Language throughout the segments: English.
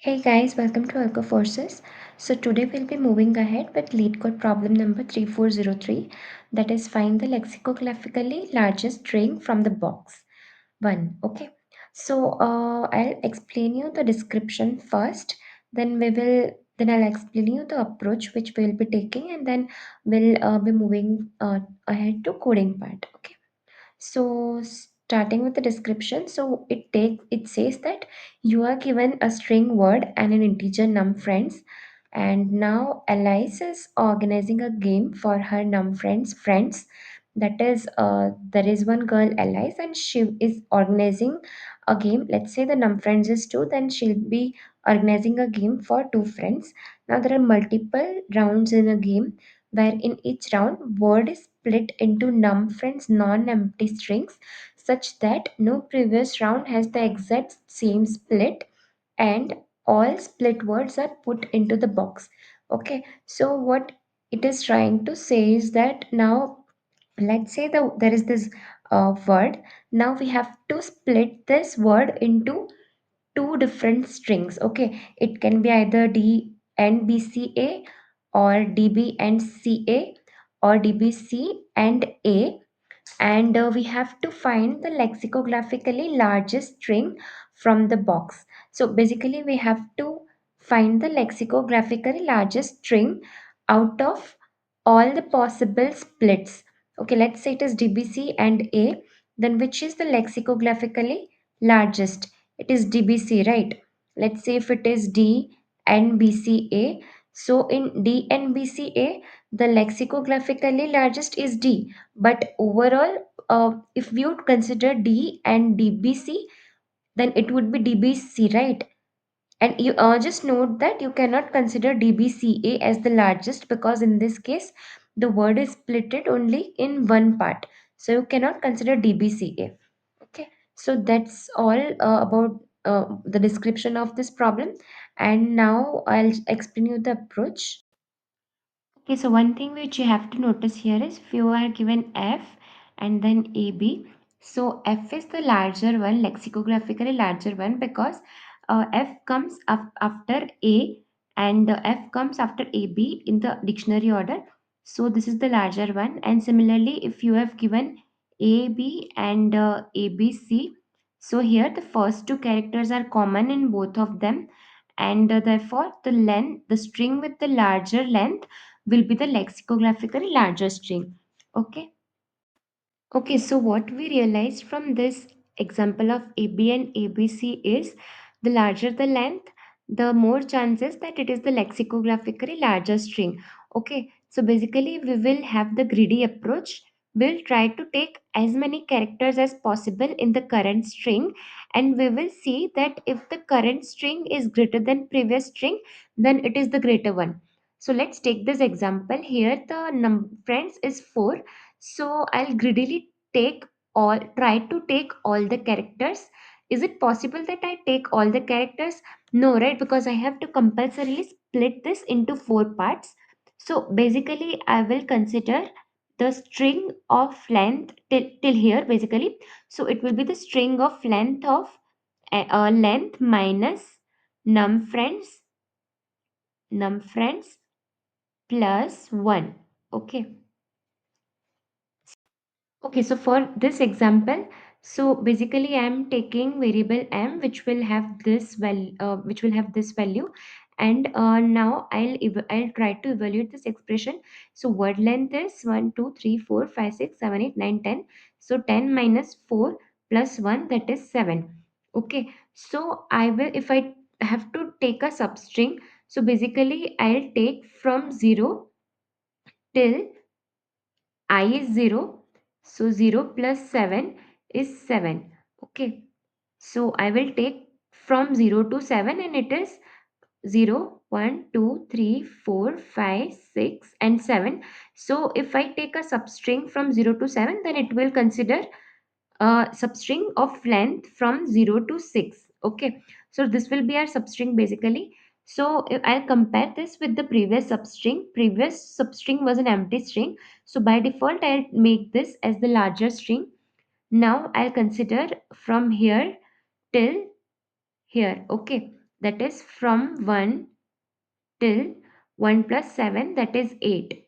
Hey guys, welcome to Alco Forces. So today we'll be moving ahead with Leetcode problem number 3403, that is find the lexicographically largest string from the box. 1. Okay. So I'll explain you the description first, then I'll explain you the approach which we'll be taking, and then we'll be moving ahead to coding part. Okay. So starting with the description, so it says that you are given a string word and an integer num friends, and now Alice is organizing a game for her num friends. That is, there is one girl Alice, and she is organizing a game. Let's say the num friends is two, then she'll be organizing a game for two friends. Now there are multiple rounds in a game where in each round word is split into num friends non-empty strings such that no previous round has the exact same split, and all split words are put into the box. Okay, so what it is trying to say is that now let's say there is this word. Now we have to split this word into two different strings. Okay, it can be either D and BCA, or DB and CA, or DBC and A, and we have to find the lexicographically largest string from the box. So basically we have to find the lexicographically largest string out of all the possible splits. Okay, let's say it is DBC and A, then which is the lexicographically largest? It is DBC, right? Let's say if it is D and BCA, so in D and BCA the lexicographically largest is D, but overall, if we would consider D and DBC, then it would be DBC, right? And you just note that you cannot consider DBCA as the largest, because in this case, the word is splitted only in one part. So you cannot consider DBCA. Okay, so that's all about the description of this problem. And now I'll explain you the approach. Okay, so one thing which you have to notice here is if you are given F and then AB, so F is the larger one, lexicographically larger one, because F comes after A, and F comes after AB in the dictionary order. So this is the larger one. And similarly, if you have given AB and ABC, so here the first two characters are common in both of them, and therefore the string with the larger length will be the lexicographically larger string. Okay. Okay, so what we realized from this example of AB and ABC is the larger the length, the more chances that it is the lexicographically larger string. Okay, so basically we will have the greedy approach. We'll try to take as many characters as possible in the current string, and we will see that if the current string is greater than previous string, then it is the greater one. So let's take this example. Here the friends is 4, so I'll greedily take try to take all the characters. Is it possible that I take all the characters? No, right? Because I have to compulsorily split this into four parts. So basically, I will consider the string of length till here basically. So it will be the string of length of length minus num friends plus 1. Okay. Okay, so for this example, so basically I am taking variable m which will have this value, and now I'll try to evaluate this expression. So word length is 1, 2, 3, 4, 5, 6, 7, 8, 9, 10. So 10 minus 4 plus 1, that is 7. Okay, so I will, if I have to take a substring, so basically I'll take from 0 till I is 0. So 0 plus 7 is 7. Okay. So I will take from 0 to 7, and it is 0, 1, 2, 3, 4, 5, 6, and 7. So if I take a substring from 0 to 7, then it will consider a substring of length from 0 to 6. Okay, so this will be our substring basically. So if I'll compare this with the previous substring was an empty string, so by default I'll make this as the larger string. Now I'll consider from here till here. Okay, that is from 1 till 1 plus 7, that is 8.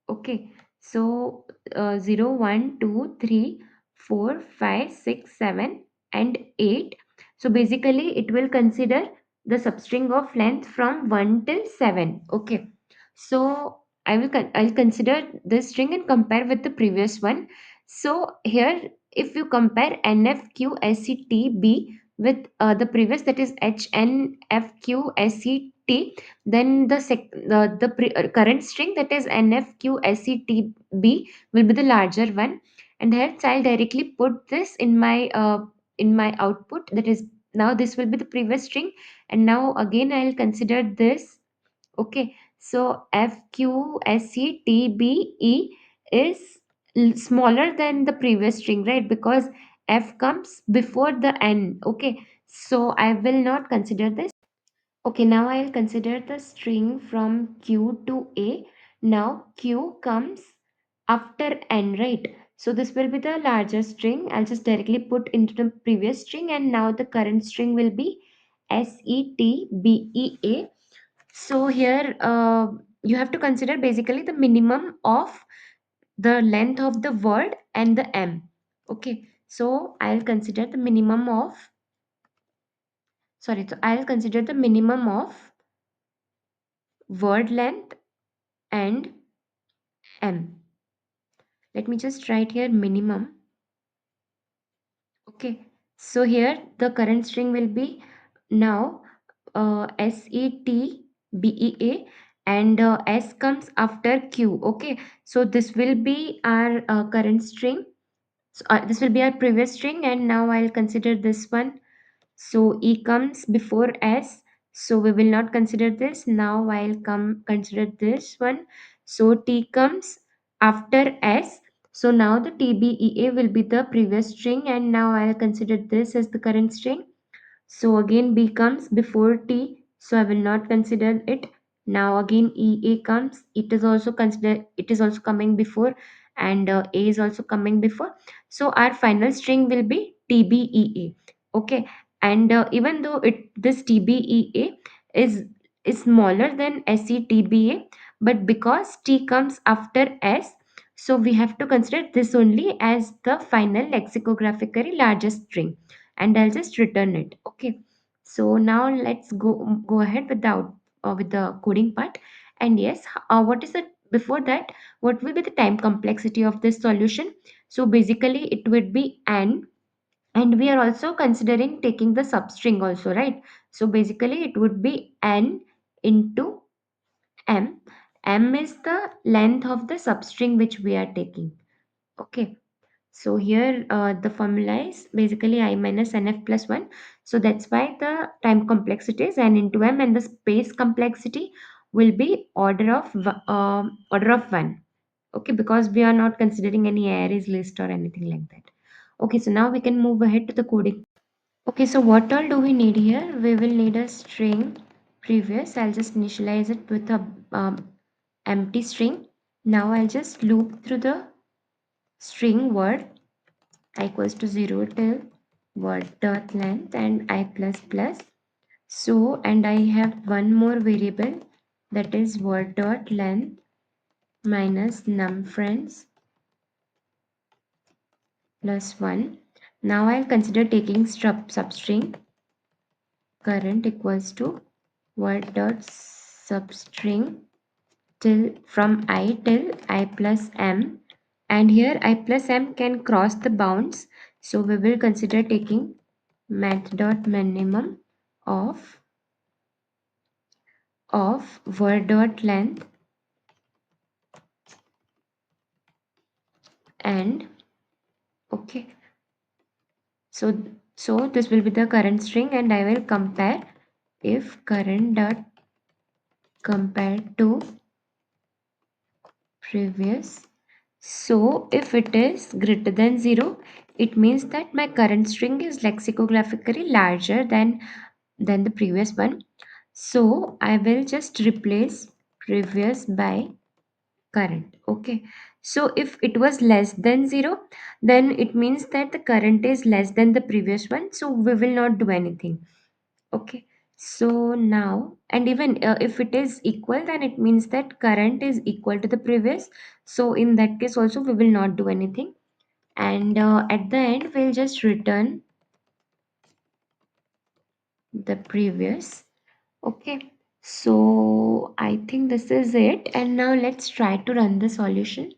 Okay, so 0, 1, 2, 3, 4, 5, 6, 7, and 8. So basically, it will consider the substring of length from 1 till 7. Okay, so I'll consider this string and compare with the previous one. So here, if you compare NFQSETB with the previous, that is HNFQSET, then the current string, that is NFQSETB, will be the larger one, and hence I'll directly put this in my output. That is, now this will be the previous string, and now again I'll consider this. Okay, so FQSETBE is smaller than the previous string, right? Because F comes before the N. Okay, so I will not consider this. Okay, now I'll consider the string from Q to A. Now Q comes after N, right? So this will be the larger string. I'll just directly put into the previous string, and now the current string will be SETBEA. So here you have to consider basically the minimum of the length of the word and the M. Okay, so I'll consider the minimum of, sorry, so I'll consider the minimum of word length and M. Let me just write here minimum. Okay, so here the current string will be now SETBEA, and S comes after Q. Okay, so this will be our current string. So, this will be our previous string, and now I'll consider this one. So E comes before S, so we will not consider this. Now I'll come consider this one. So T comes after S. So now the TBEA will be the previous string, and now I'll consider this as the current string. So again B comes before T, so I will not consider it. Now again EA comes, it is also coming before, and A is also coming before. So our final string will be TBEA. Okay, and even though this TBEA is smaller than SETBA, but because T comes after S, so we have to consider this only as the final lexicographically largest string, and I'll just return it. Okay, so now let's go ahead with with the coding part. And yes, what is the before that, what will be the time complexity of this solution? So basically it would be n, and we are also considering taking the substring also, right? So basically it would be n into m. M is the length of the substring which we are taking. Okay, so here the formula is basically I minus nf plus 1. So that's why the time complexity is n into m, and the space complexity will be order of 1. Okay, because we are not considering any arrays list or anything like that. Okay, so now we can move ahead to the coding. Okay, so what all do we need here? We will need a string previous. I'll just initialize it with a empty string. Now I'll just loop through the string word I equals to 0 till word dot length and I plus plus. So, and I have one more variable, that is word dot length minus num friends plus 1. Now I'll consider taking substring current equals to word dot substring till from I till I plus m, and here I plus m can cross the bounds, so we will consider taking math dot minimum of word dot length and okay, so this will be the current string, and I will compare if current dot compared to previous. So if it is greater than 0, it means that my current string is lexicographically larger than the previous one. So I will just replace previous by current. Okay, so if it was less than 0, then it means that the current is less than the previous one, so we will not do anything. Okay, So now, and even if it is equal, then it means that current is equal to the previous. So in that case also we will not do anything. And at the end we'll just return the previous. Okay, so I think this is it. And now let's try to run the solution.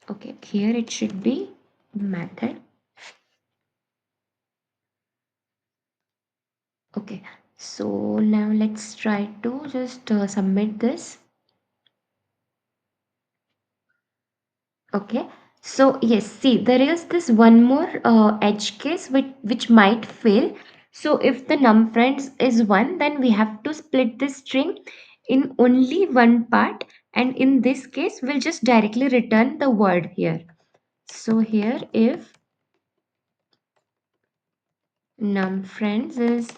Okay, here it should be method. Okay, so now let's try to just submit this. Okay, so yes, see, there is this one more edge case which might fail. So if the num friends is 1, then we have to split this string in only one part. And in this case, we'll just directly return the word here. So here, if num friends is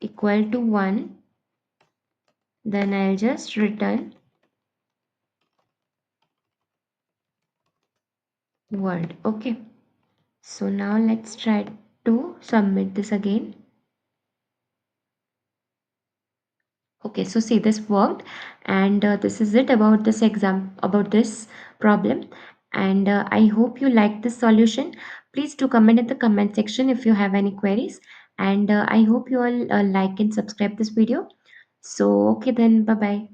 equal to 1, then I'll just return word. Okay, so now let's try to submit this again. Okay, so see, this worked, and this is it about this exam, about this problem. And I hope you like this solution. Please do comment in the comment section if you have any queries. And I hope you all like and subscribe this video. So okay then, bye bye.